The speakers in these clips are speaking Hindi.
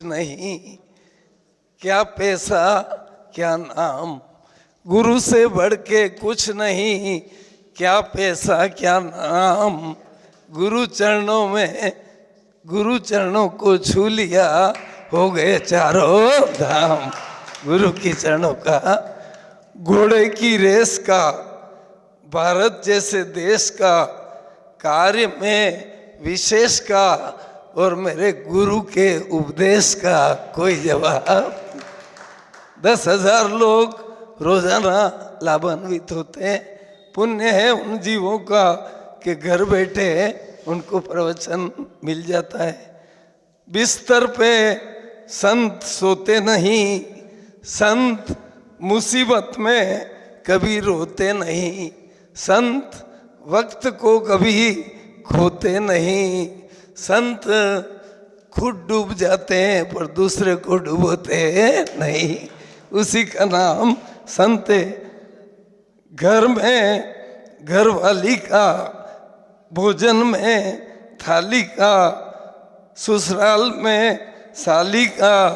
नहीं, क्या पैसा क्या नाम, गुरु से बढ़ के कुछ नहीं। क्या पैसा क्या नाम, गुरु चरणों को छू लिया, हो गए चारों धाम। गुरु की चरणों का, घोड़े की रेस का, भारत जैसे देश का, कार्य में विशेष का, और मेरे गुरु के उपदेश का कोई जवाब। 10,000 लोग रोजाना लाभान्वित होते हैं। पुण्य है उन जीवों का कि घर बैठे उनको प्रवचन मिल जाता है। बिस्तर पे संत सोते नहीं, संत मुसीबत में कभी रोते नहीं, संत वक्त को कभी खोते नहीं, संत खुद डूब जाते हैं पर दूसरे को डूबोते नहीं। उसी का नाम संत है। घर में घरवाली का, भोजन में थाली का, ससुराल में साली का,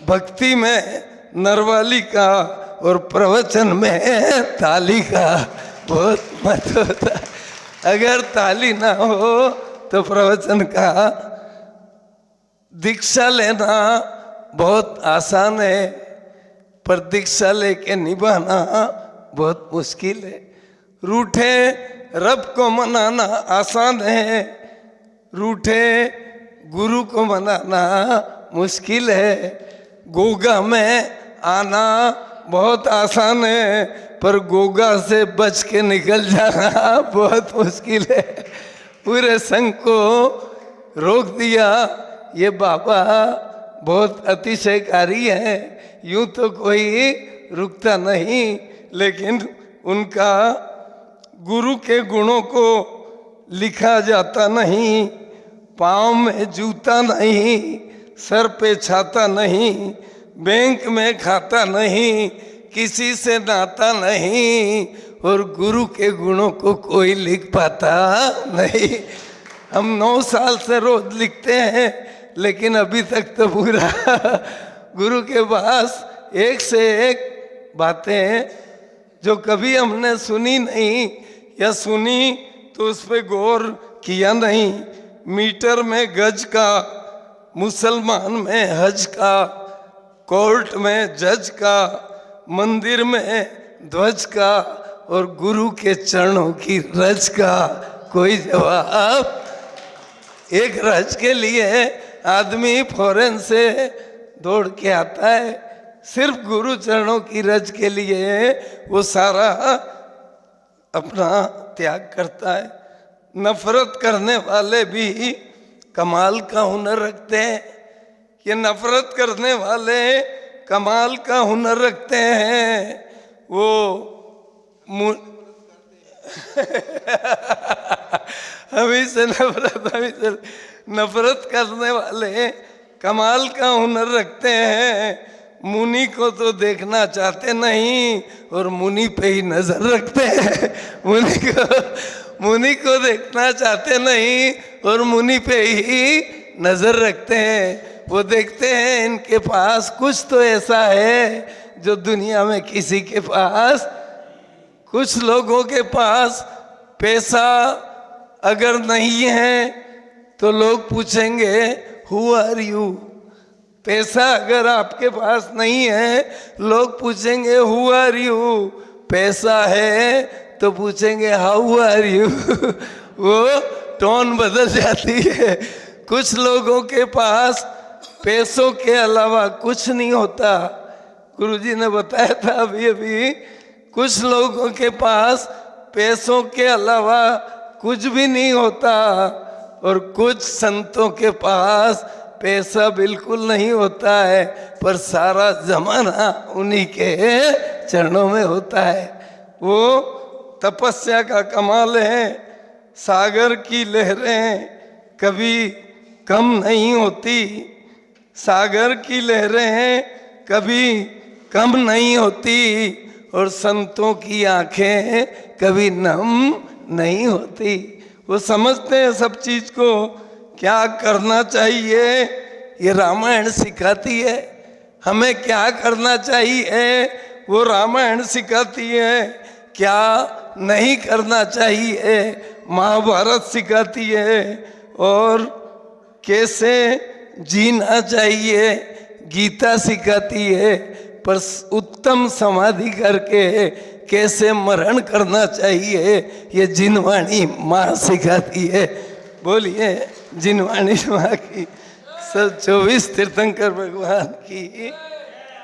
भक्ति में नरवाली का, और प्रवचन में ताली का बहुत महत्व होता है। अगर ताली ना हो तो प्रवचन का दीक्षा लेना बहुत आसान है, पर दीक्षा लेके निभाना बहुत मुश्किल है। रूठे रब को मनाना आसान है, रूठे गुरु को मनाना मुश्किल है। गोगा में आना बहुत आसान है, पर गोगा से बच के निकल जाना बहुत मुश्किल है। पूरे संघ को रोक दिया, ये बाबा बहुत अतिशयकारी है। यूं तो कोई रुकता नहीं, लेकिन उनका गुरु के गुणों को लिखा जाता नहीं। पाँव में जूता नहीं, सर पे छाता नहीं, बैंक में खाता नहीं, किसी से नाता नहीं, और गुरु के गुणों को कोई लिख पाता नहीं। हम 9 साल से रोज लिखते हैं, लेकिन अभी तक तो पूरा गुरु के पास एक से एक बातें जो कभी हमने सुनी नहीं, या सुनी तो उस पर गौर किया नहीं। मीटर में गज का, मुसलमान में हज का, कोर्ट में जज का, मंदिर में ध्वज का, और गुरु के चरणों की रज का कोई जवाब। एक रज के लिए आदमी फौरन से दौड़ के आता है, सिर्फ गुरु चरणों की रज के लिए वो सारा अपना त्याग करता है। नफरत करने वाले भी कमाल का हुनर रखते हैं। ये नफरत करने वाले कमाल का हुनर रखते हैं। वो हमी से नफरत करने वाले कमाल का हुनर रखते हैं। मुनि को तो देखना चाहते नहीं, और मुनि पे ही नजर रखते हैं। मुनि को देखना चाहते नहीं, और मुनि पे ही नजर रखते हैं। वो देखते हैं इनके पास कुछ तो ऐसा है जो दुनिया में किसी के पास। कुछ लोगों के पास पैसा अगर नहीं है तो लोग पूछेंगे हु आर यू। पैसा अगर आपके पास नहीं है, लोग पूछेंगे हु आर यू। पैसा है तो पूछेंगे हाउ आर यू। वो टोन बदल जाती है। कुछ लोगों के पास पैसों के अलावा कुछ नहीं होता। गुरुजी ने बताया था अभी कुछ लोगों के पास पैसों के अलावा कुछ भी नहीं होता, और कुछ संतों के पास पैसा बिल्कुल नहीं होता है, पर सारा जमाना उन्हीं के चरणों में होता है। वो तपस्या का कमाल है। सागर की लहरें कभी कम नहीं होती, सागर की लहरें कभी कम नहीं होती, और संतों की आंखें कभी नम नहीं होती। वो समझते हैं सब चीज को, क्या करना चाहिए ये रामायण सिखाती है। हमें क्या करना चाहिए वो रामायण सिखाती है, क्या नहीं करना चाहिए महाभारत सिखाती है, और कैसे जीना चाहिए गीता सिखाती है। पर उत्तम समाधि करके कैसे मरण करना चाहिए ये जिनवाणी माँ सिखाती है। बोलिए जिनवाणी माँ की सब 24 तीर्थंकर भगवान की।